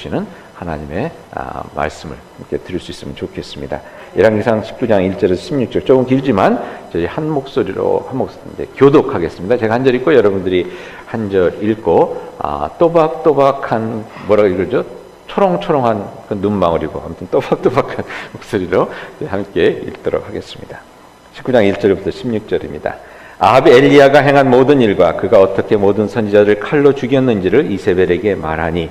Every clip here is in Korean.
주시는 하나님의 말씀을 이렇게 들을 수 있으면 좋겠습니다. 열왕기상 19장 1절에서 16절 조금 길지만 저희 한 목소리로 이제 교독하겠습니다. 제가 한 절 읽고 여러분들이 한 절 읽고 또박또박한 뭐라고 읽죠? 초롱초롱한 그 눈망울이고 아무튼 또박또박한 목소리로 함께 읽도록 하겠습니다. 19장 1절부터 16절입니다. 아합이 엘리야가 행한 모든 일과 그가 어떻게 모든 선지자들을 칼로 죽였는지를 이세벨에게 말하니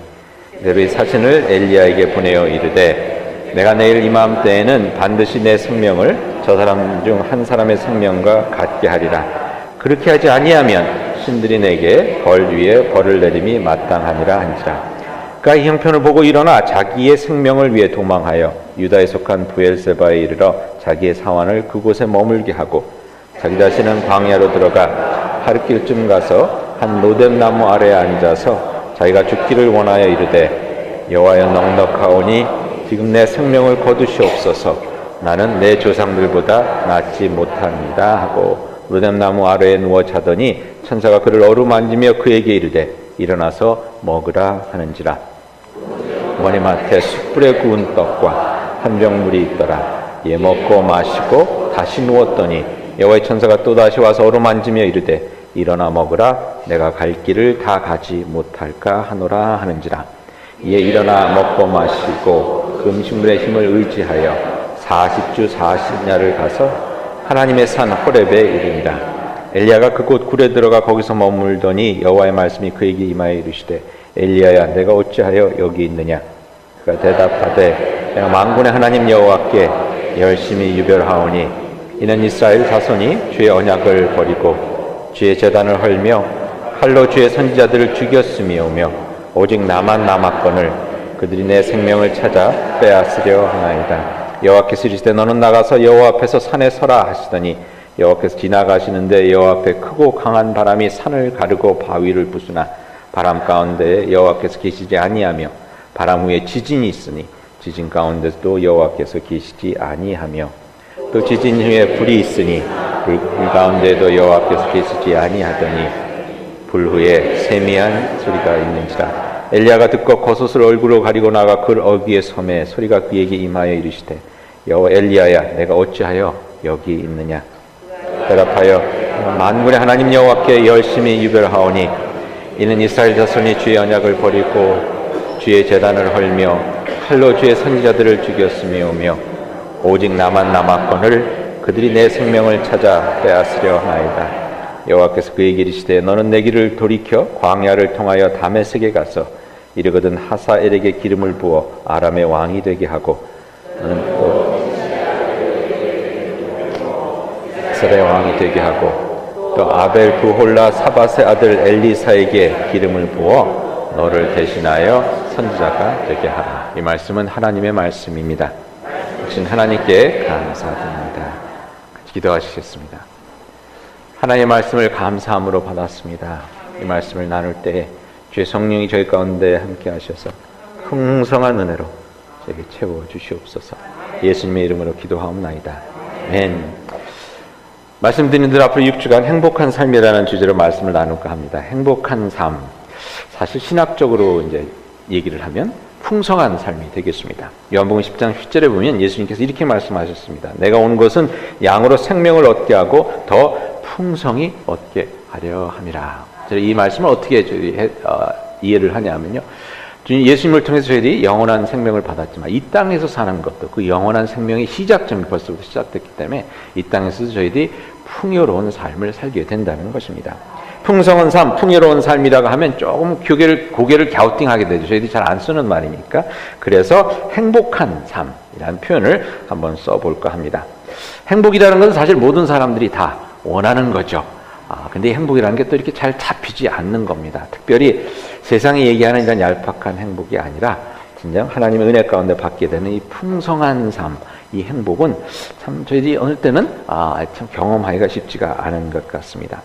이세벨이 사신을 엘리야에게 보내어 이르되 내가 내일 이맘때에는 반드시 내 생명을 저 사람 중 한 사람의 생명과 같게 하리라. 그렇게 하지 아니하면 신들이 내게 벌 위에 벌을 내림이 마땅하니라 한지라. 그가 이 형편을 보고 일어나 자기의 생명을 위해 도망하여 유다에 속한 부엘세바에 이르러 자기의 사환을 그곳에 머물게 하고 자기 자신은 광야로 들어가 하룻길쯤 가서 한 로뎀나무 아래에 앉아서 자기가 죽기를 원하여 이르되 여호와여 넉넉하오니 지금 내 생명을 거두시옵소서. 나는 내 조상들보다 낫지 못합니다 하고 로뎀나무 아래에 누워 자더니 천사가 그를 어루만지며 그에게 이르되 일어나서 먹으라 하는지라. 어머니 마트에 숯불에 구운 떡과 한 병 물이 있더라. 예 먹고 마시고 다시 누웠더니 여호와의 천사가 또다시 와서 어루만지며 이르되 일어나 먹으라. 내가 갈 길을 다 가지 못할까 하노라 하는지라. 이에 일어나 먹고 마시고 그 음식물의 힘을 의지하여 40주 40야를 가서 하나님의 산 호렙에 이르니라. 엘리야가 그곳 굴에 들어가 거기서 머물더니 여호와의 말씀이 그에게 임하여 이르시되 엘리야야 내가 어찌하여 여기 있느냐. 그가 대답하되 내가 만군의 하나님 여호와께 열심히 유별하오니 이는 이스라엘 자손이 주의 언약을 버리고 주의 제단을 헐며 칼로 주의 선지자들을 죽였음이오며 오직 나만 남았거늘 그들이 내 생명을 찾아 빼앗으려 하나이다. 여호와께서 이르시되 너는 나가서 여호와 앞에서 산에 서라 하시더니 여호와께서 지나가시는데 여호와 앞에 크고 강한 바람이 산을 가르고 바위를 부수나 바람 가운데 여호와께서 계시지 아니하며 바람 후에 지진이 있으니 지진 가운데서도 여호와께서 계시지 아니하며 또 지진 후에 불이 있으니 불 가운데에도 여호와께서 계시지 아니하더니 불 후에 세미한 소리가 있는지라. 엘리야가 듣고 겉옷을 얼굴로 가리고 나가 그 어귀의 섬에 소리가 그에게 임하여 이르시되 여호와 엘리야야 내가 어찌하여 여기 있느냐. 대답하여 만군의 하나님 여호와께 열심히 유별하오니 이는 이스라엘 자손이 주의 언약을 버리고 주의 제단을 헐며 칼로 주의 선지자들을 죽였음이오며 오직 나만 남았거늘 그들이 내 생명을 찾아 빼앗으려 하나이다. 여호와께서 그에게 이르시되 너는 내 길을 돌이켜 광야를 통하여 다메섹에 가서 이르거든 하사엘에게 기름을 부어 아람의 왕이 되게 하고 너는 또 이스라엘 왕이 되게 하고 또 아벨 부홀라 사밧의 아들 엘리사에게 기름을 부어 너를 대신하여 선지자가 되게 하라. 이 말씀은 하나님의 말씀입니다. 역시 하나님께 감사드립니다. 같이 기도하시겠습니다. 하나님의 말씀을 감사함으로 받았습니다. 이 말씀을 나눌 때 주의 성령이 저희 가운데 함께 하셔서 풍성한 은혜로 저에게 채워주시옵소서. 예수님의 이름으로 기도하옵나이다. 아멘. 말씀드린 대로 앞으로 6주간 행복한 삶이라는 주제로 말씀을 나눌까 합니다. 행복한 삶. 사실 신학적으로 이제 얘기를 하면 풍성한 삶이 되겠습니다. 요한복음 10장 10절에 보면 예수님께서 이렇게 말씀하셨습니다. 내가 온 것은 양으로 생명을 얻게 하고 더 풍성히 얻게 하려 함이라. 이 말씀을 어떻게 이해를 하냐면요. 예수님을 통해서 저희들이 영원한 생명을 받았지만 이 땅에서 사는 것도 그 영원한 생명의 시작점이 벌써부터 시작됐기 때문에 이 땅에서 저희들이 풍요로운 삶을 살게 된다는 것입니다. 풍성한 삶, 풍요로운 삶이라고 하면 조금 고개를 갸우팅하게 되죠. 저희들이 잘 안 쓰는 말이니까. 그래서 행복한 삶이라는 표현을 한번 써볼까 합니다. 행복이라는 것은 사실 모든 사람들이 다 원하는 거죠. 근데 행복이라는 게 또 이렇게 잘 잡히지 않는 겁니다. 특별히 세상이 얘기하는 이런 얄팍한 행복이 아니라 진정 하나님의 은혜 가운데 받게 되는 이 풍성한 삶, 이 행복은 참 저희들이 어느 때는 참 경험하기가 쉽지가 않은 것 같습니다.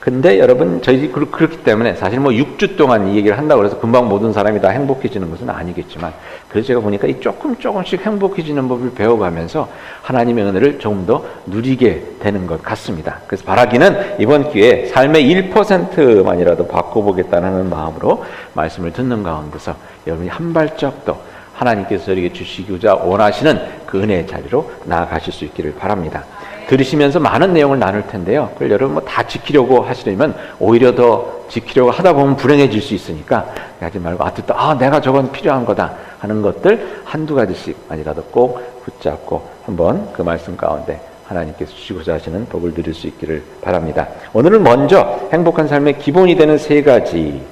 근데 여러분, 저희 그렇기 때문에 사실 뭐 6주 동안 이 얘기를 한다고 해서 금방 모든 사람이 다 행복해지는 것은 아니겠지만, 그래서 제가 보니까 이 조금씩 행복해지는 법을 배워가면서 하나님의 은혜를 조금 더 누리게 되는 것 같습니다. 그래서 바라기는 이번 기회에 삶의 1%만이라도 바꿔보겠다는 마음으로 말씀을 듣는 가운데서 여러분이 한 발짝 더 하나님께서 저에게 주시고자 원하시는 그 은혜의 자리로 나아가실 수 있기를 바랍니다. 들으시면서 많은 내용을 나눌 텐데요. 그걸 여러분 뭐 다 지키려고 하시려면 오히려 더 지키려고 하다 보면 불행해질 수 있으니까 하지 말고 듣다 내가 저건 필요한 거다 하는 것들 한두 가지씩만이라도 꼭 붙잡고 한번 그 말씀 가운데 하나님께서 주시고자 하시는 복을 누릴 수 있기를 바랍니다. 오늘은 먼저 행복한 삶의 기본이 되는 세 가지를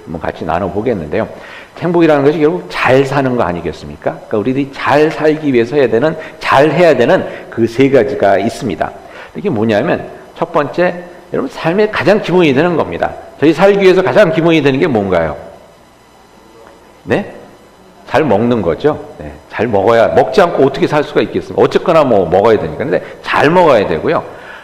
한번 같이 나눠보겠는데요. 행복이라는 것이 결국 잘 사는 거 아니겠습니까? 그러니까 우리들이 잘 살기 위해서 잘 해야 되는 그 세 가지가 있습니다. 이게 뭐냐면 첫 번째, 여러분 삶의 가장 기본이 되는 겁니다. 저희 살기 위해서 가장 기본이 되는 게 뭔가요? 네? 잘 먹는 거죠. 네, 잘 먹지 않고 어떻게 살 수가 있겠습니까? 어쨌거나 먹어야 되니까. 근데 잘 먹어야 되고요.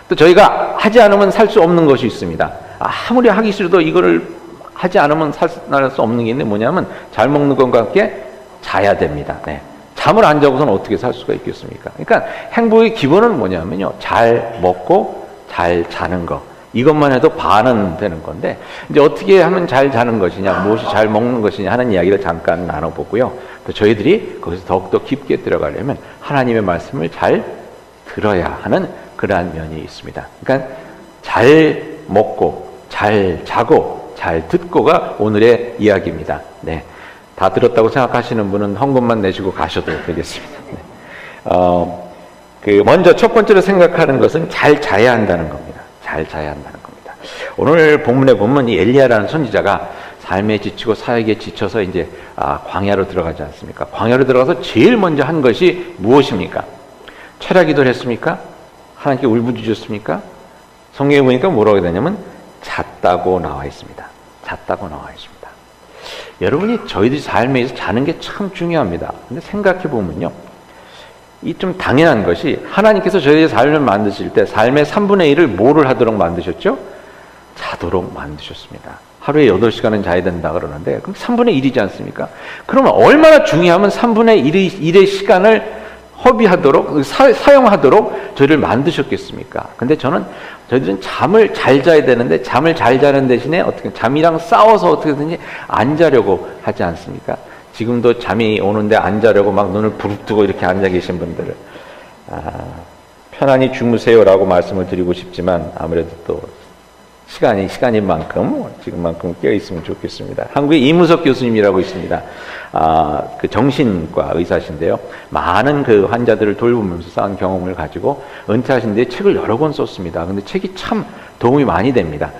또 저희가 하지 않으면 살 수 없는 것이 있습니다. 아무리 하기 싫어도 이거를 하지 않으면 살 수 없는 게 있는데 뭐냐면 잘 먹는 것과 함께 자야 됩니다. 네. 잠을 안 자고서는 어떻게 살 수가 있겠습니까? 그러니까 행복의 기본은 뭐냐면요. 잘 먹고 잘 자는 거. 이것만 해도 반은 되는 건데 이제 어떻게 하면 잘 자는 것이냐, 무엇이 잘 먹는 것이냐 하는 이야기를 잠깐 나눠보고요. 또 저희들이 거기서 더욱더 깊게 들어가려면 하나님의 말씀을 잘 들어야 하는 그러한 면이 있습니다. 그러니까 잘 먹고 잘 자고 잘 듣고가 오늘의 이야기입니다. 네, 다 들었다고 생각하시는 분은 헌금만 내시고 가셔도 되겠습니다. 네. 먼저 첫 번째로 생각하는 것은 잘 자야 한다는 겁니다. 잘 자야 한다는 겁니다. 오늘 본문에 보면 이 엘리야라는 선지자가 삶에 지치고 사역에 지쳐서 이제 광야로 들어가지 않습니까? 광야로 들어가서 제일 먼저 한 것이 무엇입니까? 철야기도를 했습니까? 하나님께 울부짖었습니까? 성경에 보니까 뭐라고 되냐면 잤다고 나와 있습니다. 잤다고 나와 있습니다. 여러분이 저희들이 삶에서 자는 게 참 중요합니다. 근데 생각해 보면요, 이 좀 당연한 것이 하나님께서 저희의 삶을 만드실 때 삶의 3분의 1을 뭐를 하도록 만드셨죠? 자도록 만드셨습니다. 하루에 8시간은 자야 된다 그러는데 그럼 3분의 1이지 않습니까? 그러면 얼마나 중요하면 3분의 1의 시간을 허비하도록 사용하도록 저희를 만드셨겠습니까? 근데 저희들은 잠을 잘 자야 되는데 잠을 잘 자는 대신에 어떻게 잠이랑 싸워서 어떻게든지 안 자려고 하지 않습니까? 지금도 잠이 오는데 안 자려고 막 눈을 부릅뜨고 이렇게 앉아 계신 분들을 편안히 주무세요라고 말씀을 드리고 싶지만 아무래도 또 시간인 만큼 지금만큼 깨어 있으면 좋겠습니다. 한국에 이무석 교수님이라고 있습니다. 그 정신과 의사신데요. 많은 그 환자들을 돌보면서 쌓은 경험을 가지고 은퇴하신 뒤에 책을 여러 권 썼습니다. 근데 책이 참 도움이 많이 됩니다.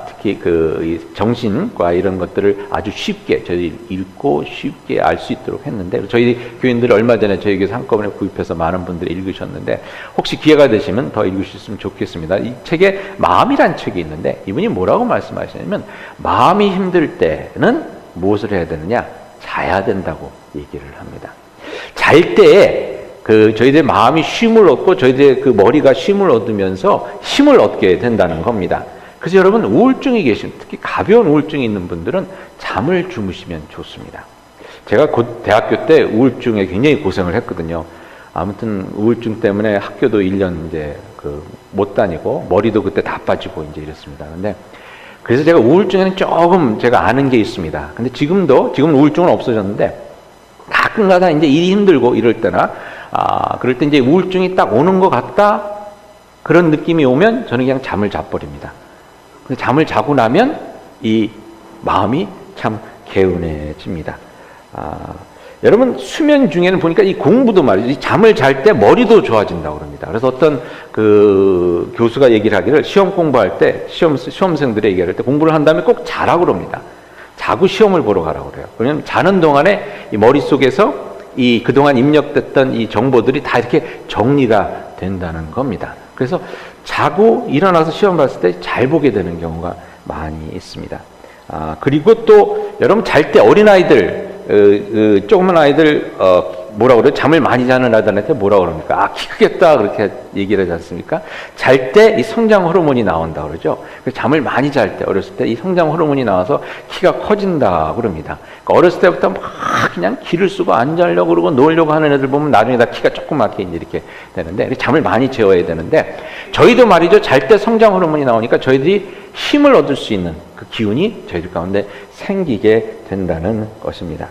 특히 그 정신과 이런 것들을 아주 쉽게 저희 읽고 쉽게 알 수 있도록 했는데 저희 교인들이 얼마 전에 저에게서 한꺼번에 구입해서 많은 분들이 읽으셨는데 혹시 기회가 되시면 더 읽으셨으면 좋겠습니다. 이 책에 마음이란 책이 있는데 이분이 뭐라고 말씀하시냐면 마음이 힘들 때는 무엇을 해야 되느냐? 자야 된다고 얘기를 합니다. 잘 때에 저희들의 마음이 쉼을 얻고 저희들의 그 머리가 쉼을 얻으면서 힘을 얻게 된다는 겁니다. 그래서 여러분 우울증이 특히 가벼운 우울증이 있는 분들은 잠을 주무시면 좋습니다. 제가 곧 대학교 때 우울증에 굉장히 고생을 했거든요. 아무튼 우울증 때문에 학교도 1년 이제 못 다니고 머리도 그때 다 빠지고 이제 이랬습니다. 근데 그래서 제가 우울증에는 조금 제가 아는 게 있습니다. 근데 지금은 우울증은 없어졌는데 가끔가다 이제 일이 힘들고 이럴 때나 그럴 때 이제 우울증이 딱 오는 것 같다 그런 느낌이 오면 저는 그냥 잠을 자버립니다. 근데 잠을 자고 나면 이 마음이 참 개운해집니다. 여러분 수면 중에는 보니까 이 공부도 말이죠. 이 잠을 잘 때 머리도 좋아진다고 그럽니다. 그래서 어떤 그 교수가 얘기를 하기를 시험 공부할 때 시험생들이 얘기할 때 공부를 한 다음에 꼭 자라고 그럽니다. 자고 시험을 보러 가라고 그래요. 왜냐하면 자는 동안에 이 머릿속에서 이 그동안 입력됐던 이 정보들이 다 이렇게 정리가 된다는 겁니다. 그래서 자고 일어나서 시험 봤을 때 잘 보게 되는 경우가 많이 있습니다. 그리고 또 여러분 잘 때 어린아이들 조그만 아이들 뭐라고 그래요? 잠을 많이 자는 아들한테 뭐라고 그럽니까? 아, 키 크겠다 그렇게 얘기를 하지 않습니까? 잘 때 이 성장 호르몬이 나온다 그러죠. 잠을 많이 잘 때, 어렸을 때 이 성장 호르몬이 나와서 키가 커진다 그럽니다. 그러니까 어렸을 때부터 막 그냥 기를 쓰고 안 자려고 그러고 놀려고 하는 애들 보면 나중에 다 키가 조그맣게 이렇게 되는데, 잠을 많이 재워야 되는데, 저희도 말이죠. 잘 때 성장 호르몬이 나오니까 저희들이 힘을 얻을 수 있는 그 기운이 저희들 가운데 생기게 된다는 것입니다.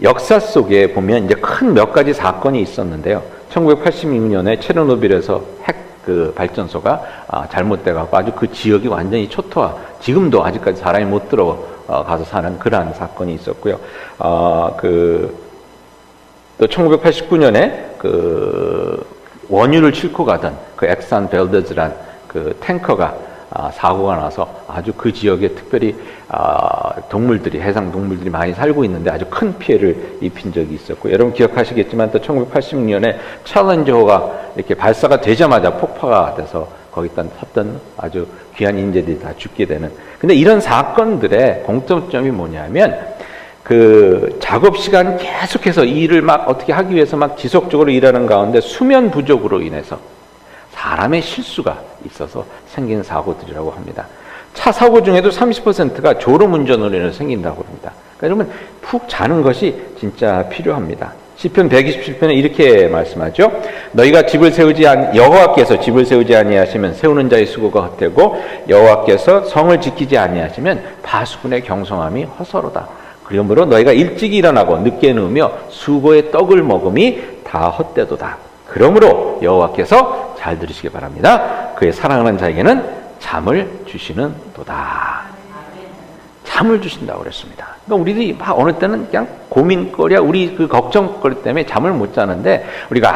역사 속에 보면 이제 큰 몇 가지 사건이 있었는데요. 1986년에 체르노빌에서 핵 그 발전소가 잘못돼갖고 아주 그 지역이 완전히 초토화, 지금도 아직까지 사람이 못 들어가서 사는 그러한 사건이 있었고요. 또 1989년에 그 원유를 싣고 가던 그 엑산 벨더즈란 그 탱커가 사고가 나서 아주 그 지역에 특별히 동물들이, 해상 동물들이 많이 살고 있는데 아주 큰 피해를 입힌 적이 있었고, 여러분 기억하시겠지만 또 1986년에 챌린저호가 이렇게 발사가 되자마자 폭파가 돼서 거기 탔던 아주 귀한 인재들이 다 죽게 되는. 근데 이런 사건들의 공통점이 뭐냐면, 그 작업 시간 계속해서 일을 막 어떻게 하기 위해서 막 지속적으로 일하는 가운데 수면 부족으로 인해서 사람의 실수가 있어서 생긴 사고들이라고 합니다. 차 사고 중에도 30%가 졸음운전으로 인해서 생긴다고 합니다. 그러니까 여러분 푹 자는 것이 진짜 필요합니다. 시편 127편에 이렇게 말씀하죠. 너희가 여호와께서 집을 세우지 아니하시면 세우는 자의 수고가 헛되고, 여호와께서 성을 지키지 아니하시면 파수꾼의 경성함이 헛서로다. 그러므로 너희가 일찍 일어나고 늦게 누우며 수고의 떡을 먹음이 다 헛되도다. 그러므로 여호와께서 잘 들으시기 바랍니다. 그의 사랑하는 자에게는 잠을 주시는 도다. 잠을 주신다고 그랬습니다. 그러니까 우리들이 막 어느 때는 그냥 고민거리야, 우리 그 걱정거리 때문에 잠을 못 자는데, 우리가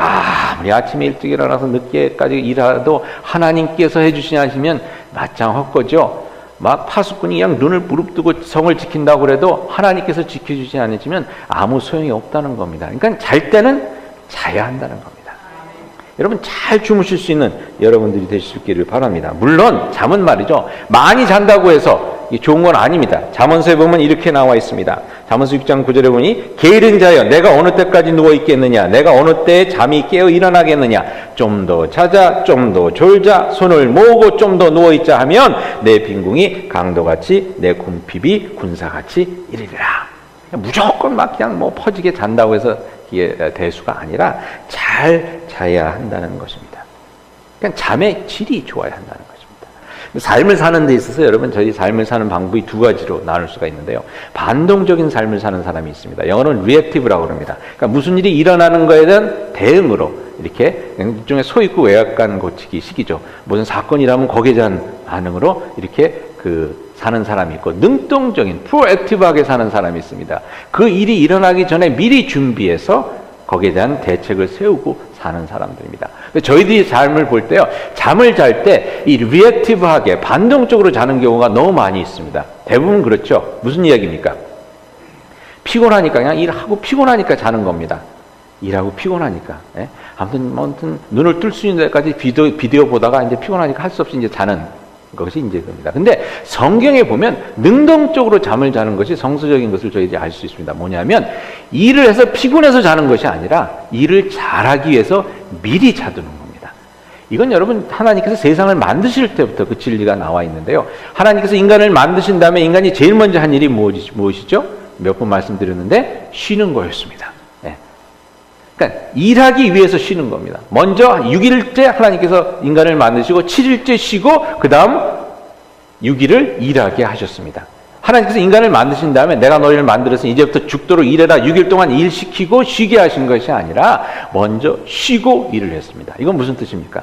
아무리 아침에 일찍 일어나서 늦게까지 일하도 하나님께서 해주시냐 하시면 맞짱 헛거죠. 막 파수꾼이 그냥 눈을 부릅뜨고 성을 지킨다고 그래도 하나님께서 지켜주지 않으시면 아무 소용이 없다는 겁니다. 그러니까 잘 때는 자야 한다는 겁니다. 여러분 잘 주무실 수 있는 여러분들이 되시기를 바랍니다. 물론 잠은 말이죠, 많이 잔다고 해서 좋은 건 아닙니다. 잠언서에 보면 이렇게 나와 있습니다. 잠언서 6장 9절에 보니 게으른 자여 내가 어느 때까지 누워 있겠느냐, 내가 어느 때에 잠이 깨어 일어나겠느냐, 좀 더 자자, 좀 더 졸자, 손을 모으고 좀 더 누워 있자 하면 내 빈궁이 강도같이 내 궁핍이 군사같이 이르리라. 무조건 막 그냥 뭐 퍼지게 잔다고 해서 이게 대수가 아니라 잘 자야 한다는 것입니다. 그러니까 잠의 질이 좋아야 한다는 것입니다. 삶을 사는 데 있어서 여러분, 저희 삶을 사는 방법이 두 가지로 나눌 수가 있는데요. 반동적인 삶을 사는 사람이 있습니다. 영어로는 reactive라고 합니다. 그러니까 무슨 일이 일어나는 거에 대한 대응으로 이렇게 일종의 소있고 외약간 고치기 식이죠. 무슨 사건이라면 거기에 대한 반응으로 이렇게 사는 사람이 있고, 능동적인 proactive하게 사는 사람이 있습니다. 그 일이 일어나기 전에 미리 준비해서 거기에 대한 대책을 세우고 사는 사람들입니다. 저희들이 삶을 볼 때요, 잠을 잘 때 이 리액티브하게 반동적으로 자는 경우가 너무 많이 있습니다. 대부분 그렇죠. 무슨 이야기입니까? 피곤하니까, 그냥 일하고 피곤하니까 자는 겁니다. 일하고 피곤하니까. 예? 아무튼 눈을 뜰 수 있는 데까지 비디오 보다가 이제 피곤하니까 할 수 없이 이제 자는 것이 이제 겁니다. 근데 성경에 보면 능동적으로 잠을 자는 것이 성서적인 것을 저희들이 알 수 있습니다. 뭐냐면 일을 해서 피곤해서 자는 것이 아니라 일을 잘하기 위해서 미리 자두는 겁니다. 이건 여러분 하나님께서 세상을 만드실 때부터 그 진리가 나와 있는데요. 하나님께서 인간을 만드신 다음에 인간이 제일 먼저 한 일이 무엇이죠? 몇 번 말씀드렸는데 쉬는 거였습니다. 그러니까 일하기 위해서 쉬는 겁니다. 먼저 6일째 하나님께서 인간을 만드시고 7일째 쉬고 그 다음 6일을 일하게 하셨습니다. 하나님께서 인간을 만드신 다음에 내가 너희를 만들어서 이제부터 죽도록 일해라, 6일 동안 일시키고 쉬게 하신 것이 아니라 먼저 쉬고 일을 했습니다. 이건 무슨 뜻입니까?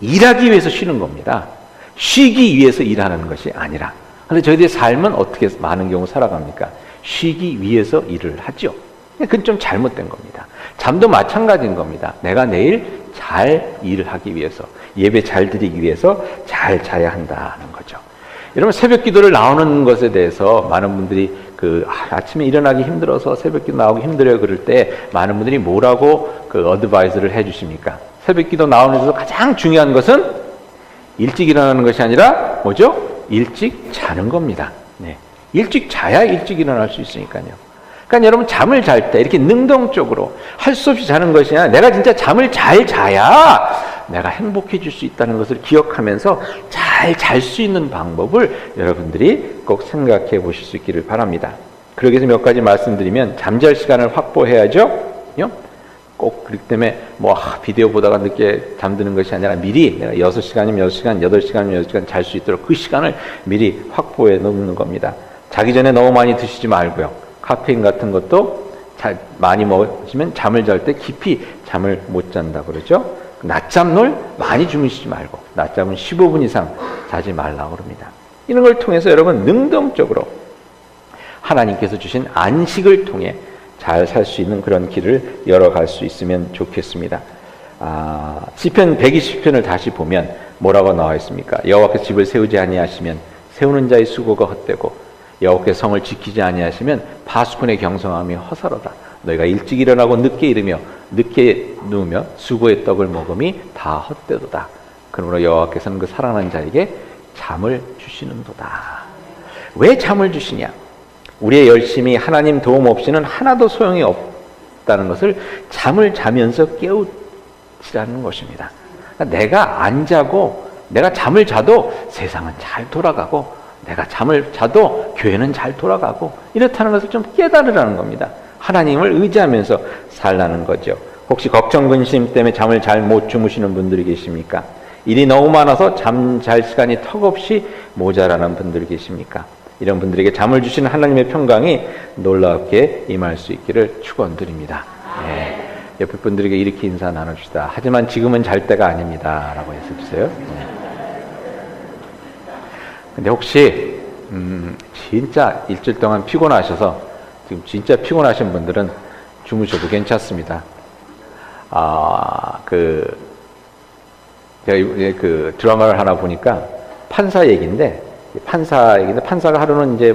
일하기 위해서 쉬는 겁니다. 쉬기 위해서 일하는 것이 아니라. 그런데 저희들의 삶은 어떻게 많은 경우 살아갑니까? 쉬기 위해서 일을 하죠. 그건 좀 잘못된 겁니다. 잠도 마찬가지인 겁니다. 내가 내일 잘 일을 하기 위해서, 예배 잘 드리기 위해서 잘 자야 한다는 거죠. 여러분 새벽 기도를 나오는 것에 대해서 많은 분들이 아침에 일어나기 힘들어서 새벽 기도 나오기 힘들어요 그럴 때 많은 분들이 뭐라고 어드바이스를 해주십니까? 새벽 기도 나오는 데서 가장 중요한 것은 일찍 일어나는 것이 아니라 뭐죠? 일찍 자는 겁니다. 네. 일찍 자야 일찍 일어날 수 있으니까요. 그러니까 여러분 잠을 잘 때 이렇게 능동적으로 할 수 없이 자는 것이 아니라 내가 진짜 잠을 잘 자야 내가 행복해질 수 있다는 것을 기억하면서 잘 잘 수 있는 방법을 여러분들이 꼭 생각해 보실 수 있기를 바랍니다. 그러기 위해서 몇 가지 말씀드리면 잠잘 시간을 확보해야죠. 꼭 그렇기 때문에 비디오 보다가 늦게 잠드는 것이 아니라 미리 내가 6시간이면 6시간, 8시간이면 8시간 잘 수 있도록 그 시간을 미리 확보해 놓는 겁니다. 자기 전에 너무 많이 드시지 말고요. 카페인 같은 것도 많이 먹으시면 잠을 잘 때 깊이 잠을 못 잔다고 그러죠. 낮잠을 많이 주무시지 말고 낮잠은 15분 이상 자지 말라고 그럽니다. 이런 걸 통해서 여러분 능동적으로 하나님께서 주신 안식을 통해 잘 살 수 있는 그런 길을 열어갈 수 있으면 좋겠습니다. 시편 120편을 다시 보면 뭐라고 나와 있습니까? 여호와께서 집을 세우지 아니하시면 세우는 자의 수고가 헛되고 여호와께서 성을 지키지 아니하시면 파수꾼의 경성함이 허사로다. 너희가 일찍 일어나고 늦게 이르며 늦게 누우며 수고의 떡을 먹음이 다 헛되도다. 그러므로 여호와께서는 그 사랑하는 자에게 잠을 주시는도다. 왜 잠을 주시냐? 우리의 열심이 하나님 도움 없이는 하나도 소용이 없다는 것을 잠을 자면서 깨우치라는 것입니다. 그러니까 내가 안 자고 내가 잠을 자도 세상은 잘 돌아가고 내가 잠을 자도 교회는 잘 돌아가고 이렇다는 것을 좀 깨달으라는 겁니다. 하나님을 의지하면서 살라는 거죠. 혹시 걱정 근심 때문에 잠을 잘 못 주무시는 분들이 계십니까? 일이 너무 많아서 잠 잘 시간이 턱없이 모자라는 분들이 계십니까? 이런 분들에게 잠을 주시는 하나님의 평강이 놀랍게 임할 수 있기를 축원드립니다. 네. 옆에 분들에게 이렇게 인사 나눕시다. 하지만 지금은 잘 때가 아닙니다. 라고 해주세요. 네. 근데 혹시 진짜 일주일 동안 피곤하셔서 지금 진짜 피곤하신 분들은 주무셔도 괜찮습니다. 제가 그 드라마를 하나 보니까 판사 얘기인데 판사가 하루는 이제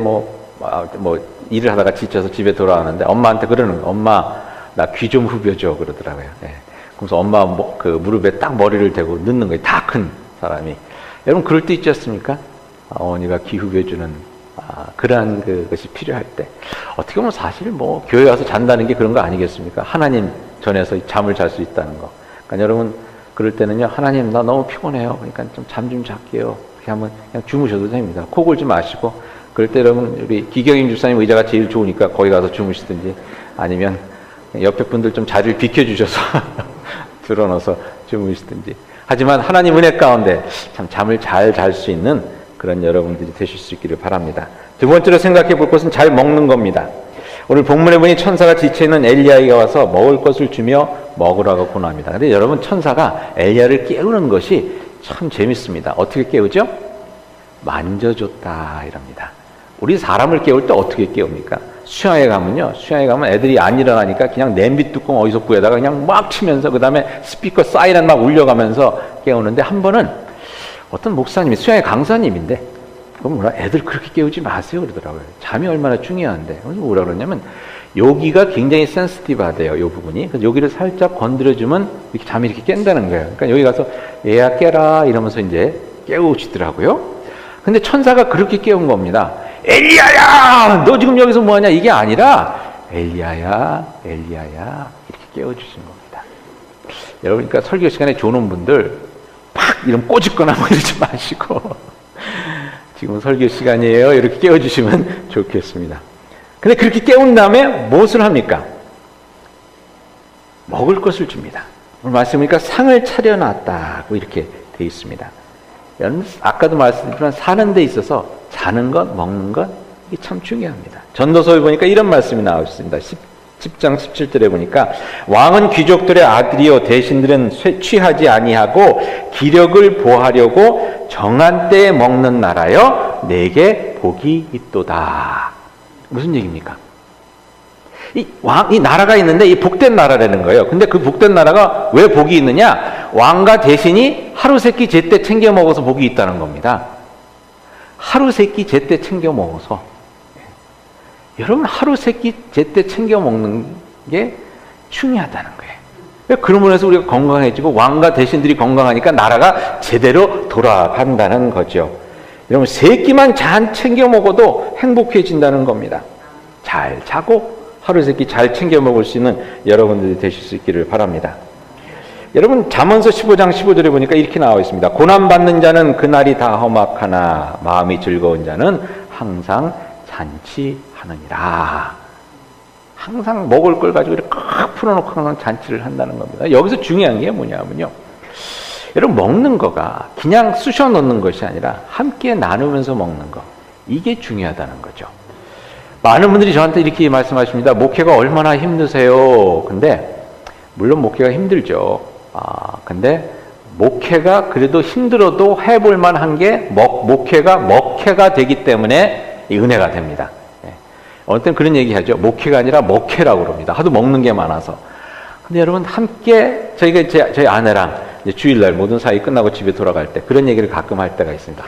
일을 하다가 지쳐서 집에 돌아오는데 엄마한테 그러는 거예요. 엄마 나 귀 좀 후벼줘 그러더라고요. 네. 그래서 엄마 그 무릎에 딱 머리를 대고 눕는 거예요. 다 큰 사람이. 여러분 그럴 때 있지 않습니까? 어머니가 귀 후벼주는 그러한 그것이 필요할 때 어떻게 보면 사실 교회 와서 잔다는 게 그런 거 아니겠습니까? 하나님 전에서 잠을 잘 수 있다는 거. 그러니까 여러분 그럴 때는요, 하나님 나 너무 피곤해요. 그러니까 좀 잠 좀 잘게요. 그렇게 하면 그냥 주무셔도 됩니다. 코 골지 마시고. 그럴 때 여러분 우리 기경임 집사님 의자가 제일 좋으니까 거기 가서 주무시든지 아니면 옆에 분들 좀 자리를 비켜주셔서 들어넣어서 주무시든지. 하지만 하나님 은혜 가운데 참 잠을 잘 잘 수 있는 그런 여러분들이 되실 수 있기를 바랍니다. 두 번째로 생각해 볼 것은 잘 먹는 겁니다. 오늘 본문에 보니 천사가 지쳐있는 엘리야가 와서 먹을 것을 주며 먹으라고 권합니다. 근데 여러분 천사가 엘리야를 깨우는 것이 참 재밌습니다. 어떻게 깨우죠? 만져줬다 이럽니다. 우리 사람을 깨울 때 어떻게 깨웁니까? 수양회 가면 애들이 안 일어나니까 그냥 냄비 뚜껑 어디서 구해다가 그냥 막 치면서 그 다음에 스피커 사이렌 막 울려가면서 깨우는데 한 번은 어떤 목사님이 수양회 강사님인데 그럼 애들 그렇게 깨우지 마세요 그러더라고요. 잠이 얼마나 중요한데. 그래서 뭐라 그러냐면 여기가 굉장히 센시티브하대요. 이 부분이. 그래서 여기를 살짝 건드려주면 이렇게 잠이 이렇게 깬다는 거예요. 그러니까 여기 가서 얘야 깨라 이러면서 이제 깨우시더라고요. 근데 천사가 그렇게 깨운 겁니다. 엘리야야 너 지금 여기서 뭐하냐 이게 아니라 엘리야야 이렇게 깨워주신 겁니다. 여러분 그러니까 설교 시간에 조는 분들 팍 이러면 꼬집거나 이러지 마시고 지금 설교 시간이에요 이렇게 깨워주시면 좋겠습니다. 근데 그렇게 깨운 다음에 무엇을 합니까? 먹을 것을 줍니다. 오늘 말씀이니까 상을 차려놨다고 이렇게 되어 있습니다. 아까도 말씀드렸지만 사는 데 있어서 자는 것, 먹는 것 이게 참 중요합니다. 전도서에 보니까 이런 말씀이 나와 있습니다. 10장 17절에 보니까 왕은 귀족들의 아들이요 대신들은 취하지 아니하고 기력을 보하려고 정한 때에 먹는 나라여 내게 복이 있도다. 무슨 얘기입니까? 이 나라가 있는데 이 복된 나라라는 거예요. 근데 그 복된 나라가 왜 복이 있느냐? 왕과 대신이 하루 세끼 제때 챙겨 먹어서 복이 있다는 겁니다. 하루 세끼 제때 챙겨 먹어서. 여러분 하루 세끼 제때 챙겨 먹는 게 중요하다는 거예요. 그러므로 해서 우리가 건강해지고 왕과 대신들이 건강하니까 나라가 제대로 돌아간다는 거죠. 여러분 세 끼만 잘 챙겨 먹어도 행복해진다는 겁니다. 잘 자고 하루 세끼 잘 챙겨 먹을 수 있는 여러분들이 되실 수 있기를 바랍니다. 여러분 잠언서 15장 15절에 보니까 이렇게 나와 있습니다. 고난받는 자는 그날이 다 험악하나 마음이 즐거운 자는 항상 잔치하느니라. 항상 먹을 걸 가지고 이렇게 꽉 풀어놓고 항상 잔치를 한다는 겁니다. 여기서 중요한 게 뭐냐면요, 여러분 먹는 거가 그냥 쑤셔 넣는 것이 아니라 함께 나누면서 먹는 거, 이게 중요하다는 거죠. 많은 분들이 저한테 이렇게 말씀하십니다. 목회가 얼마나 힘드세요? 근데 물론 목회가 힘들죠. 근데 목회가 그래도 힘들어도 해볼 만한 게 목회가 먹회가 되기 때문에 이 은혜가 됩니다. 어느 때는 그런 얘기 하죠. 목회가 아니라 먹회라고 그럽니다. 하도 먹는 게 많아서. 근데 여러분 함께 저희가 저희 아내랑 이제 주일날 모든 사이 끝나고 집에 돌아갈 때 그런 얘기를 가끔 할 때가 있습니다.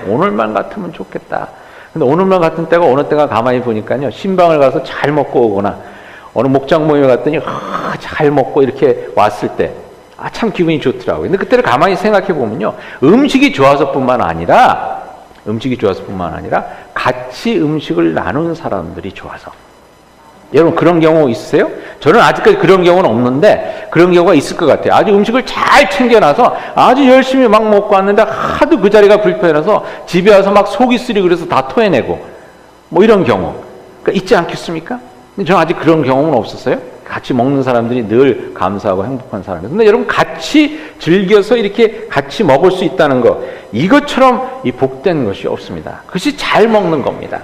오늘만 같으면 좋겠다. 근데 오늘만 같은 때가 어느 때가 가만히 보니까요, 신방을 가서 잘 먹고 오거나 어느 목장 모임에 갔더니 잘 먹고 이렇게 왔을 때 참 기분이 좋더라고요. 근데 그때를 가만히 생각해 보면요, 음식이 좋아서뿐만 아니라 같이 음식을 나눈 사람들이 좋아서. 여러분 그런 경우 있으세요? 저는 아직까지 그런 경우는 없는데 그런 경우가 있을 것 같아요. 아주 음식을 잘 챙겨놔서 아주 열심히 막 먹고 왔는데 하도 그 자리가 불편해서 집에 와서 막 속이 쓰리고 그래서 다 토해내고 뭐 이런 경우 있지 않겠습니까? 근데 저는 아직 그런 경험은 없었어요. 같이 먹는 사람들이 늘 감사하고 행복한 사람이에요. 근데 여러분 같이 즐겨서 이렇게 같이 먹을 수 있다는 거, 이것처럼 이 복된 것이 없습니다. 그것이 잘 먹는 겁니다.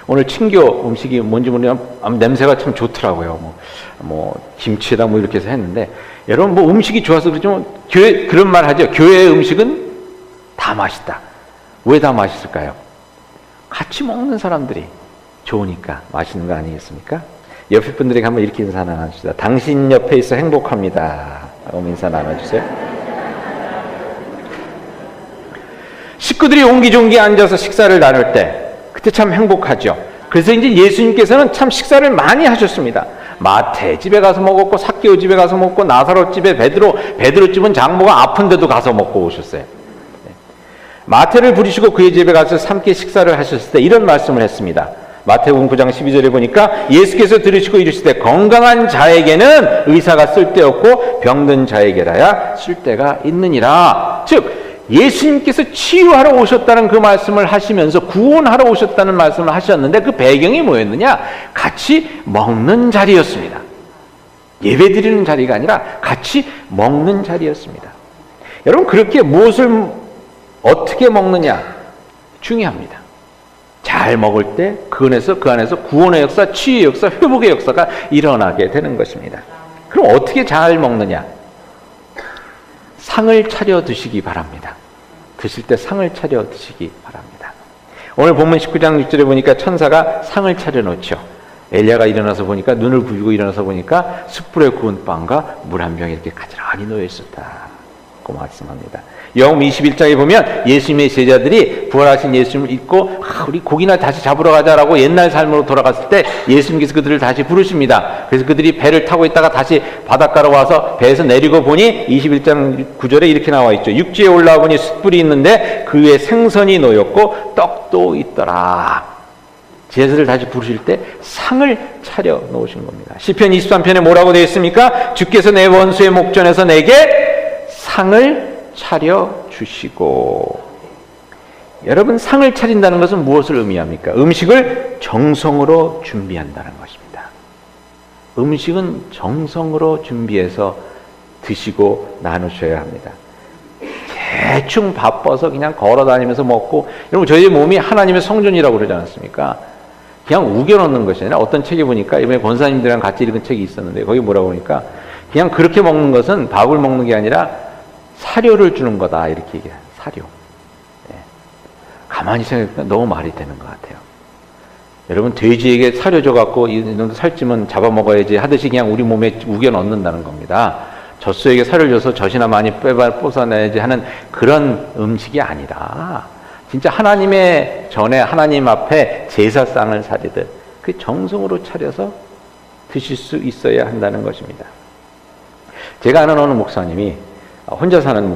오늘 친교 음식이 뭔지 모르지만 냄새가 참 좋더라고요. 뭐 김치에다 뭐 이렇게 해서 했는데, 여러분 뭐 음식이 좋아서 그렇지만 교회 그런 말 하죠. 교회의 음식은 다 맛있다. 왜 다 맛있을까요? 같이 먹는 사람들이 좋으니까 맛있는 거 아니겠습니까? 옆에 분들에게 한번 이렇게 인사 나눠주세요. 당신 옆에 있어 행복합니다. 라고 인사 나눠주세요. 식구들이 옹기종기 앉아서 식사를 나눌 때 그때 참 행복하죠. 그래서 이제 예수님께서는 참 식사를 많이 하셨습니다. 마태 집에 가서 먹었고, 삭개오 집에 가서 먹고, 나사로 집에 베드로 집은 장모가 아픈데도 가서 먹고 오셨어요. 마태를 부르시고 그의 집에 가서 함께 식사를 하셨을 때 이런 말씀을 했습니다. 마태복음 9장 12절에 보니까 예수께서 들으시고 이르시되 건강한 자에게는 의사가 쓸데없고 병든 자에게라야 쓸데가 있느니라. 즉 예수님께서 치유하러 오셨다는 그 말씀을 하시면서 구원하러 오셨다는 말씀을 하셨는데 그 배경이 뭐였느냐? 같이 먹는 자리였습니다. 예배 드리는 자리가 아니라 같이 먹는 자리였습니다. 여러분 그렇게 무엇을 어떻게 먹느냐 중요합니다. 잘 먹을 때 그 안에서 구원의 역사, 치유의 역사, 회복의 역사가 일어나게 되는 것입니다. 그럼 어떻게 잘 먹느냐? 상을 차려 드시기 바랍니다. 드실 때 상을 차려 드시기 바랍니다. 오늘 본문 19장 6절에 보니까 천사가 상을 차려 놓죠. 엘리야가 일어나서 보니까, 눈을 부비고 일어나서 보니까 숯불에 구운 빵과 물 한 병이 이렇게 가지런히 놓여 있었다고 말씀합니다. 요한복음 21장에 보면 예수님의 제자들이 부활하신 예수님을 잊고 우리 고기나 다시 잡으러 가자라고 옛날 삶으로 돌아갔을 때 예수님께서 그들을 다시 부르십니다. 그래서 그들이 배를 타고 있다가 다시 바닷가로 와서 배에서 내리고 보니 21장 9절에 이렇게 나와 있죠. 육지에 올라와 보니 숯불이 있는데 그 위에 생선이 놓였고 떡도 있더라. 제자들을 다시 부르실 때 상을 차려 놓으신 겁니다. 시편 23편에 뭐라고 되어 있습니까? 주께서 내 원수의 목전에서 내게 상을 차려 주시고. 여러분 상을 차린다는 것은 무엇을 의미합니까? 음식을 정성으로 준비한다는 것입니다. 음식은 정성으로 준비해서 드시고 나누셔야 합니다. 대충 바빠서 그냥 걸어다니면서 먹고, 여러분 저희 몸이 하나님의 성전이라고 그러지 않았습니까? 그냥 우겨넣는 것이 아니라, 어떤 책에 보니까 이번에 권사님들이랑 같이 읽은 책이 있었는데 거기 뭐라고 보니까 그냥 그렇게 먹는 것은 밥을 먹는 게 아니라 사료를 주는 거다, 이렇게 얘기해요. 사료. 네. 가만히 생각해보면 너무 말이 되는 것 같아요. 여러분 돼지에게 사료 줘갖고 이 정도 살찌면 잡아먹어야지 하듯이 그냥 우리 몸에 우겨 넣는다는 겁니다. 젖소에게 사료를 줘서 젖이나 많이 뺏어내야지 하는 그런 음식이 아니라, 진짜 하나님의 전에 하나님 앞에 제사상을 차리듯 그 정성으로 차려서 드실 수 있어야 한다는 것입니다. 제가 아는 어느 목사님이 혼자 사는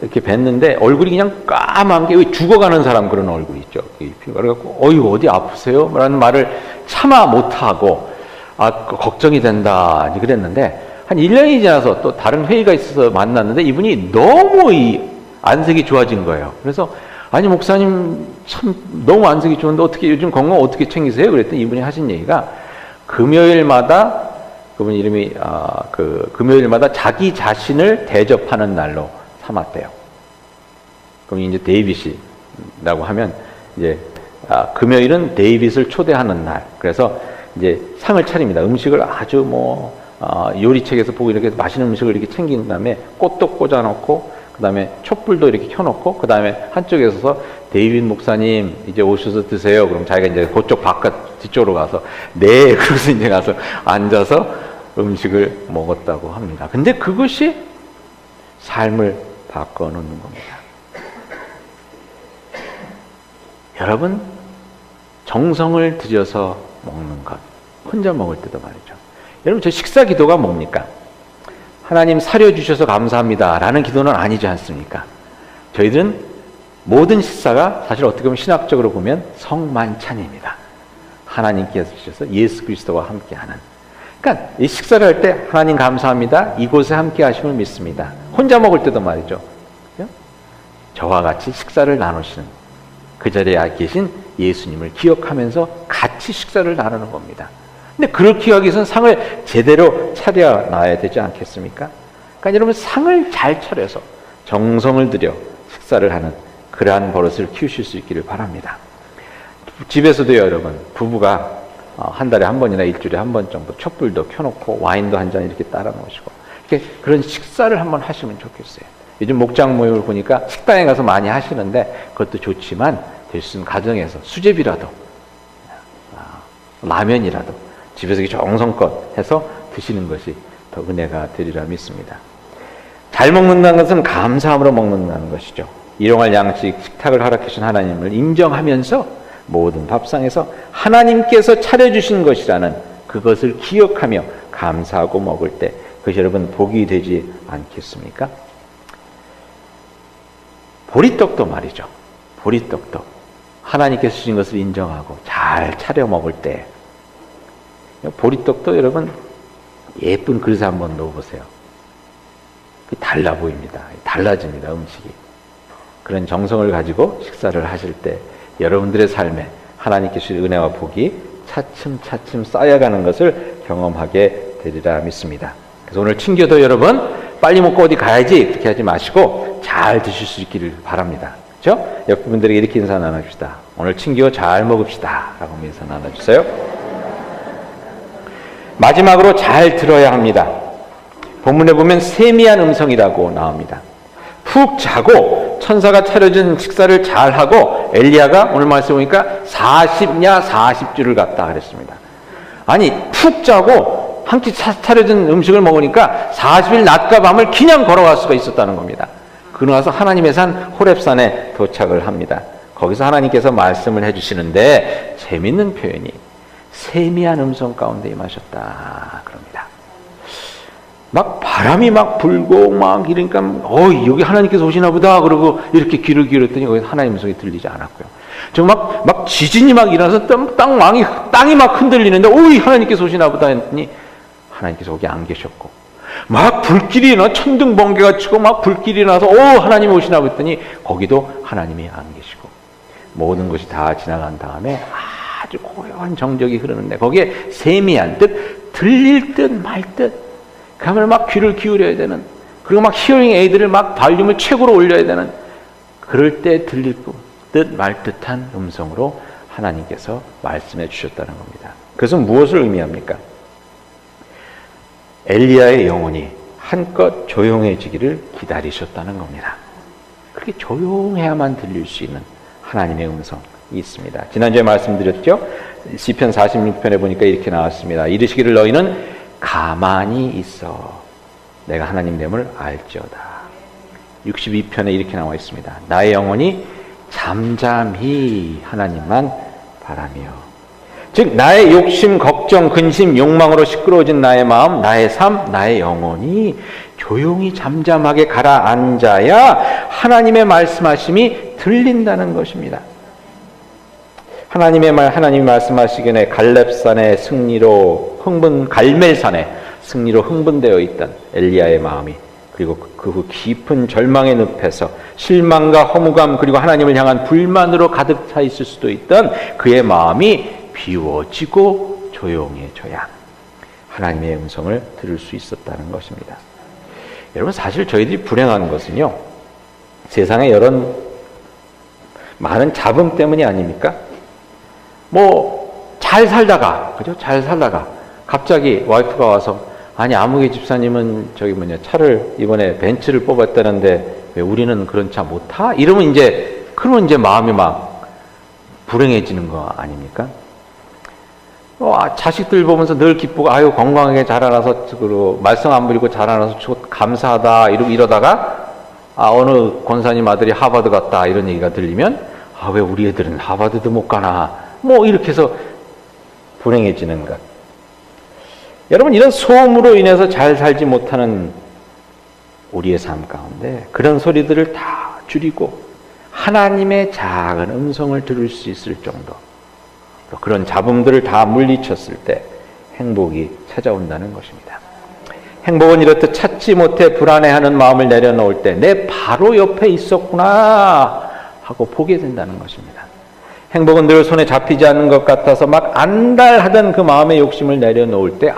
이렇게 뵀는데 얼굴이 그냥 까만 게 왜 죽어가는 사람 그런 얼굴 있죠. 그래갖고 어이 어디 아프세요? 라는 말을 차마 못하고 걱정이 된다 그랬는데 한 1년이 지나서 또 다른 회의가 있어서 만났는데 이분이 너무 이 안색이 좋아진 거예요. 그래서 아니 목사님 참 너무 안색이 좋은데 어떻게 요즘 건강 어떻게 챙기세요? 그랬더니 이분이 하신 얘기가 금요일마다 그분 이름이 금요일마다 자기 자신을 대접하는 날로 삼았대요. 그럼 이제 데이빗이라고 하면 이제 금요일은 데이빗을 초대하는 날. 그래서 이제 상을 차립니다. 음식을 아주 요리책에서 보고 이렇게 맛있는 음식을 이렇게 챙긴 다음에 꽃도 꽂아놓고 그 다음에 촛불도 이렇게 켜놓고 그 다음에 한쪽에 서서 데이빗 목사님 이제 오셔서 드세요. 그럼 자기가 이제 그쪽 바깥 뒤쪽으로 가서 네 그래서 이제 가서 앉아서 음식을 먹었다고 합니다. 근데 그것이 삶을 바꿔놓는 겁니다. 여러분 정성을 들여서 먹는 것 혼자 먹을 때도 말이죠. 여러분 저 식사 기도가 뭡니까? 하나님 사려주셔서 감사합니다 라는 기도는 아니지 않습니까? 저희들은 모든 식사가 사실 어떻게 보면 신학적으로 보면 성만찬입니다. 하나님께서 주셔서 예수 그리스도와 함께하는. 그러니까 이 식사를 할 때 하나님 감사합니다. 이곳에 함께 하심을 믿습니다. 혼자 먹을 때도 말이죠. 저와 같이 식사를 나누시는 그 자리에 계신 예수님을 기억하면서 같이 식사를 나누는 겁니다. 근데 그렇게 하기 위해서는 상을 제대로 차려놔야 되지 않겠습니까? 그러니까 여러분 상을 잘 차려서 정성을 들여 식사를 하는 그러한 버릇을 키우실 수 있기를 바랍니다. 집에서도요, 여러분 부부가 한 달에 한 번이나 일주일에 한 번 정도 촛불도 켜놓고 와인도 한 잔 이렇게 따라 놓으시고 이렇게 그런 식사를 한번 하시면 좋겠어요. 요즘 목장 모임을 보니까 식당에 가서 많이 하시는데 그것도 좋지만 될 수 있는 가정에서 수제비라도 라면이라도 집에서 정성껏 해서 드시는 것이 더 은혜가 되리라 믿습니다. 잘 먹는다는 것은 감사함으로 먹는다는 것이죠. 일용할 양식 식탁을 허락해 주신 하나님을 인정하면서 모든 밥상에서 하나님께서 차려주신 것이라는 그것을 기억하며 감사하고 먹을 때 그것이 여러분 복이 되지 않겠습니까? 보리떡도 말이죠. 보리떡도 하나님께서 주신 것을 인정하고 잘 차려 먹을 때 보리떡도 여러분 예쁜 그릇에 한번 넣어보세요. 달라 보입니다. 달라집니다. 음식이. 그런 정성을 가지고 식사를 하실 때 여러분들의 삶에 하나님께 주신 은혜와 복이 차츰차츰 쌓여가는 것을 경험하게 되리라 믿습니다. 그래서 오늘 친교도 여러분 빨리 먹고 어디 가야지 그렇게 하지 마시고 잘 드실 수 있기를 바랍니다. 그렇죠? 옆 분들에게 이렇게 인사 나눠줍시다. 오늘 친교 잘 먹읍시다 라고 인사 나눠주세요. 마지막으로 잘 들어야 합니다. 본문에 보면 세미한 음성이라고 나옵니다. 푹 자고 천사가 차려준 식사를 잘하고 엘리야가 오늘 말씀 보니까 40냐 40주를 갔다 그랬습니다. 아니 푹 자고 한 끼 차려준 음식을 먹으니까 40일 낮과 밤을 그냥 걸어갈 수가 있었다는 겁니다. 그러고 나서 하나님의 산 호렙산에 도착을 합니다. 거기서 하나님께서 말씀을 해주시는데 재밌는 표현이 세미한 음성 가운데 임하셨다 그럽니다. 막 바람이 막 불고 막 이러니까 여기 하나님께서 오시나 보다 그러고 이렇게 귀를 기울였더니 거기 하나님 음성이 들리지 않았고요. 저 막 지진이 막 일어나서 땅이 막 흔들리는데 오이 하나님께서 오시나 보다 했더니 하나님께서 거기 안 계셨고 막 불길이 나 천둥 번개가 치고 막 불길이 나서 하나님 오시나 했더니 거기도 하나님이 안 계시고 모든 것이 다 지나간 다음에 아주 고요한 정적이 흐르는데 거기에 세미한 듯 들릴 듯 말 듯 그러면 막 귀를 기울여야 되는 그리고 막 히어링 에이드를 막 발륨을 최고로 올려야 되는 그럴 때 들릴 듯 말 듯한 음성으로 하나님께서 말씀해 주셨다는 겁니다. 그것은 무엇을 의미합니까? 엘리야의 영혼이 한껏 조용해지기를 기다리셨다는 겁니다. 그렇게 조용해야만 들릴 수 있는 하나님의 음성이 있습니다. 지난주에 말씀드렸죠? 시편 46편에 보니까 이렇게 나왔습니다. 이르시기를 너희는 가만히 있어 내가 하나님 됨을 알지어다. 62편에 이렇게 나와 있습니다. 나의 영혼이 잠잠히 하나님만 바라며 즉 나의 욕심, 걱정, 근심, 욕망으로 시끄러워진 나의 마음, 나의 삶, 나의 영혼이 조용히 잠잠하게 가라앉아야 하나님의 말씀하심이 들린다는 것입니다. 하나님이 말씀하시기에 갈렙산의 승리로 갈멜산의 승리로 흥분되어 있던 엘리야의 마음이, 그리고 그 후 깊은 절망의 늪에서 실망과 허무감 그리고 하나님을 향한 불만으로 가득 차 있을 수도 있던 그의 마음이 비워지고 조용해져야 하나님의 음성을 들을 수 있었다는 것입니다. 여러분, 사실 저희들이 불행한 것은요, 세상에 이런 많은 잡음 때문이 아닙니까? 잘 살다가, 그죠? 잘 살다가 갑자기 와이프가 와서, 아니, 아무개 집사님은 차를 이번에 벤츠를 뽑았다는데 왜 우리는 그런 차 못 타? 그러면 이제 마음이 막 불행해지는 거 아닙니까? 자식들 보면서 늘 기쁘고, 아유, 건강하게 자라나서, 말썽 안 부리고 자라나서 감사하다, 이러다가, 어느 권사님 아들이 하버드 갔다, 이런 얘기가 들리면, 왜 우리 애들은 하버드도 못 가나, 이렇게 해서 불행해지는 것. 여러분, 이런 소음으로 인해서 잘 살지 못하는 우리의 삶 가운데 그런 소리들을 다 줄이고 하나님의 작은 음성을 들을 수 있을 정도, 그런 잡음들을 다 물리쳤을 때 행복이 찾아온다는 것입니다. 행복은 이렇듯 찾지 못해 불안해하는 마음을 내려놓을 때 내 바로 옆에 있었구나 하고 보게 된다는 것입니다. 행복은 늘 손에 잡히지 않는 것 같아서 막 안달하던 그 마음의 욕심을 내려놓을 때,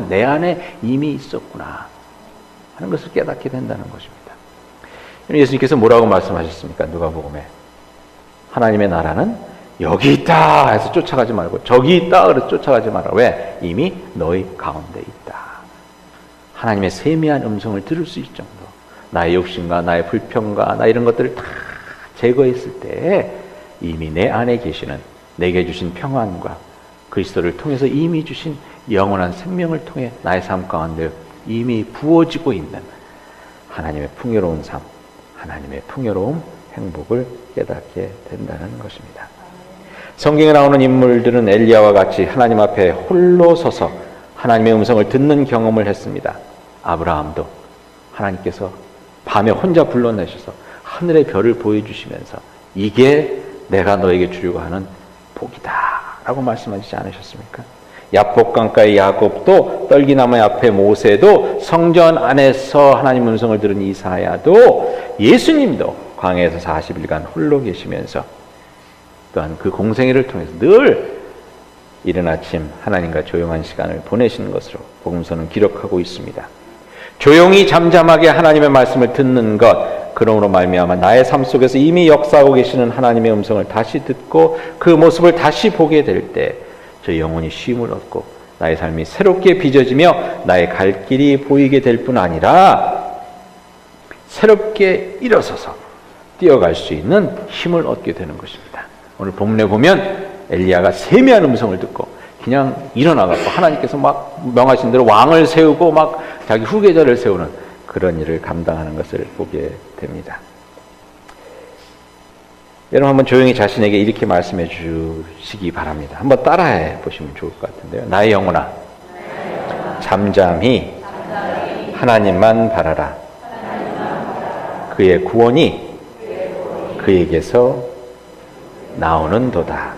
내 안에 이미 있었구나 하는 것을 깨닫게 된다는 것입니다. 예수님께서 뭐라고 말씀하셨습니까? 누가복음에 하나님의 나라는 여기 있다 해서 쫓아가지 말고 저기 있다 그래서 쫓아가지 마라. 왜? 이미 너희 가운데 있다. 하나님의 세미한 음성을 들을 수 있을 정도, 나의 욕심과 나의 불평과 나 이런 것들을 다 제거했을 때 이미 내 안에 계시는, 내게 주신 평안과 그리스도를 통해서 이미 주신 영원한 생명을 통해 나의 삶 가운데 이미 부어지고 있는 하나님의 풍요로운 삶, 하나님의 풍요로운 행복을 깨닫게 된다는 것입니다. 성경에 나오는 인물들은 엘리야와 같이 하나님 앞에 홀로 서서 하나님의 음성을 듣는 경험을 했습니다. 아브라함도 하나님께서 밤에 혼자 불러내셔서 하늘의 별을 보여주시면서 이게 내가 너에게 주려고 하는 복이다 라고 말씀하시지 않으셨습니까? 야복강가의 야곱도, 떨기나무 앞에 모세도, 성전 안에서 하나님 음성을 들은 이사야도, 예수님도 광야에서 40일간 홀로 계시면서 또한 그 공생애를 통해서 늘 이른 아침 하나님과 조용한 시간을 보내시는 것으로 복음서는 기록하고 있습니다. 조용히 잠잠하게 하나님의 말씀을 듣는 것, 그러므로 말미암아 나의 삶 속에서 이미 역사하고 계시는 하나님의 음성을 다시 듣고 그 모습을 다시 보게 될 때 저 영혼이 쉼을 얻고 나의 삶이 새롭게 빚어지며 나의 갈 길이 보이게 될 뿐 아니라 새롭게 일어서서 뛰어갈 수 있는 힘을 얻게 되는 것입니다. 오늘 본문에 보면 엘리야가 세미한 음성을 듣고 그냥 일어나갖고 하나님께서 막 명하신 대로 왕을 세우고 막 자기 후계자를 세우는 그런 일을 감당하는 것을 보게 됩니다. 여러분, 한번 조용히 자신에게 이렇게 말씀해 주시기 바랍니다. 한번 따라해 보시면 좋을 것 같은데요. 나의 영혼아, 잠잠히 하나님만 바라라. 그의 구원이 그에게서 나오는도다.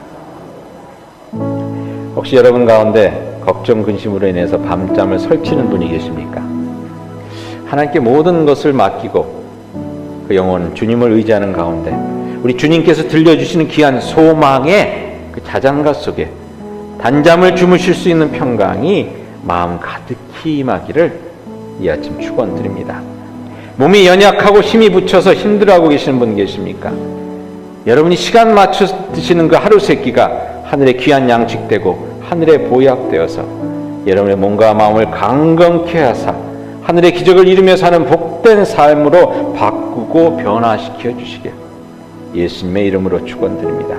혹시 여러분 가운데 걱정, 근심으로 인해서 밤잠을 설치는 분이 계십니까? 하나님께 모든 것을 맡기고 그 영혼 주님을 의지하는 가운데 우리 주님께서 들려주시는 귀한 소망의 그 자장가 속에 단잠을 주무실 수 있는 평강이 마음 가득히 임하기를 이 아침 축원드립니다. 몸이 연약하고 힘이 붙여서 힘들어하고 계시는 분 계십니까? 여러분이 시간 맞춰 드시는 그 하루 세끼가 하늘의 귀한 양식되고 하늘의 보약되어서 여러분의 몸과 마음을 강건케 하사 하늘의 기적을 이루며 사는 복된 삶으로 바꾸고 변화시켜 주시길 예수님의 이름으로 축원드립니다.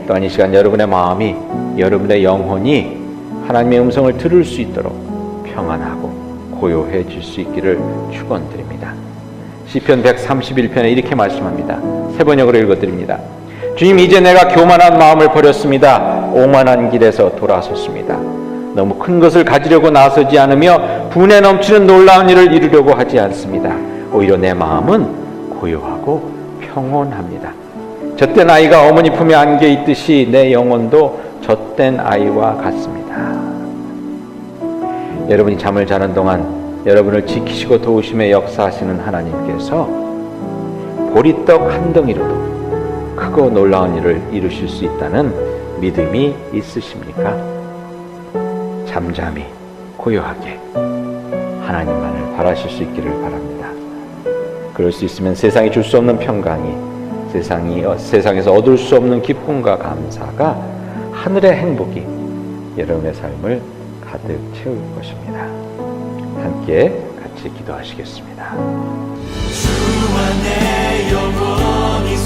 또한 이 시간 여러분의 마음이, 여러분의 영혼이 하나님의 음성을 들을 수 있도록 평안하고 고요해질 수 있기를 축원드립니다. 시편 131편에 이렇게 말씀합니다. 세 번역으로 읽어드립니다. 주님, 이제 내가 교만한 마음을 버렸습니다. 오만한 길에서 돌아섰습니다. 너무 큰 것을 가지려고 나서지 않으며 분에 넘치는 놀라운 일을 이루려고 하지 않습니다. 오히려 내 마음은 고요하고 평온합니다. 젖된 아이가 어머니 품에 안겨 있듯이 내 영혼도 젖된 아이와 같습니다. 여러분이 잠을 자는 동안 여러분을 지키시고 도우심에 역사하시는 하나님께서 보리떡 한 덩이로도 크고 놀라운 일을 이루실 수 있다는 믿음이 있으십니까? 잠잠히 고요하게 하나님만을 바라실 수 있기를 바랍니다. 그럴 수 있으면 세상이 줄 수 없는 평강이, 세상에서 얻을 수 없는 기쁨과 감사가, 하늘의 행복이 여러분의 삶을 가득 채울 것입니다. 함께 같이 기도하시겠습니다. 주 안에 영원히